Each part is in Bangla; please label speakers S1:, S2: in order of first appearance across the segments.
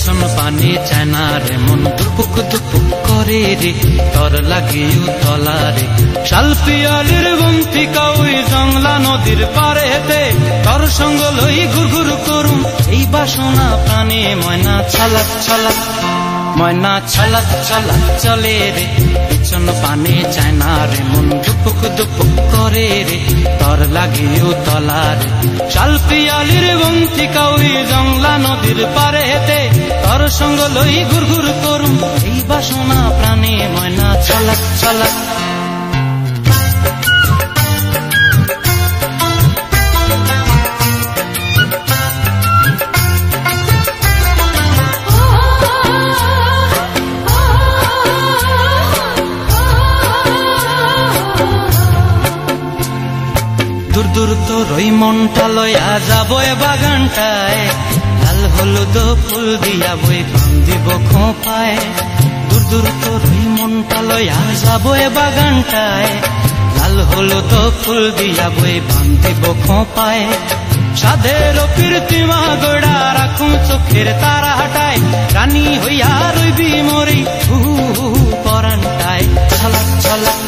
S1: পিছন পানে চায় না রে মন দুপুক দুপুক করে রে তর লাগিও তলারে শালপিয়ালির বন্তিকা ওই জংলা নদীর পারেতে তর সঙ্গ লই ঘুরঘুর করুম এই বাসনা প্রাণে ময়না ছলাক ছলাক ময়না ছলাক ছলাক চলে রে পিছন পানে চায় না রে মন দুপুক দুপুক করে রে তর লাগিও তলারে শালপিয়ালির বন্তিকা ওই জংলা নদীর পারেতে তর সঙ্গ লই ঘুরঘুর করুম এই বাসনা প্রাণে ময়না ছলাক ছলাক দূর দূর তোর ওই মনটা লয়া যাবো এ বাগানটায় লাল হলুদ ফুল দিয়া বই বান্ধিব খোঁপায় দূর দূর তোর ওই মনটা লয়া যাবো এ বাগানটায় লাল হলুদ ফুল দিয়া বই বান্ধিব খোঁপায় সাধের কীর্তিমা গোড়া রাখুন চোখের তারা হাটায় রানী হইয়া রইবি মরি পরানটায় ছলাক ছলাক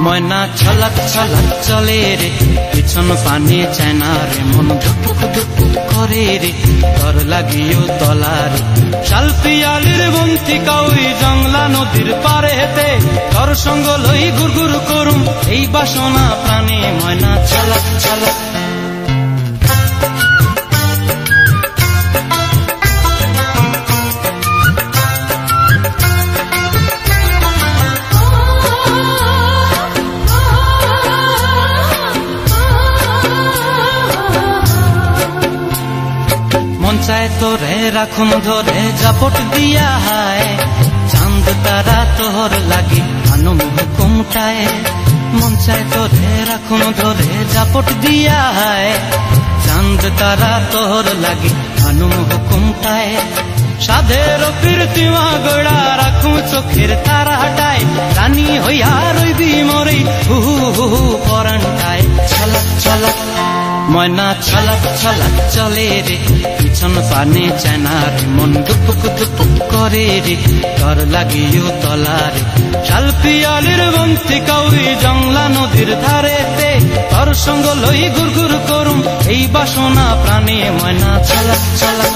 S1: ময়না ছলাক ছলাক চলে রে পিছন পানে চায় না রে মন ধুপুক ধুপুক করে রে তর লাগিও তলারে শালপিয়ালির বন্তিকা ওই জংলা নদীর পারেতে তর সঙ্গ লই ঘুরঘুর করুম এই বাসনা প্রাণে ময়না ছলাক ছলাক মন চায় তোরে রাখুন ধরে জাপট দিয়া হায় চাঁদ তারা তোর লাগি আনুম হুকুমটায় মন চায় তোরে রাখুন ধরে জাপট দিয়া হায় চাঁদ তারা তোর লাগি আনুম হুকুমটায় সাধের কীর্তিমা গোড়া রাখুন চোখের তারা হাটায় রানী হইয়া রইবি মরি হু পরানটায় ছলাক ছলাক ময়না ছলাক ছলাক চলে রে পিছন পানে চায় না রে মন দুপুক দুপুক করে রে তর লাগিও তলারে শালপিয়ালির বন্তিকা ওই জংলা নদীর ধারেতে তর সঙ্গ লই ঘুরঘুর করুম এই বাসনা প্রাণে ময়না ছলাক ছলাক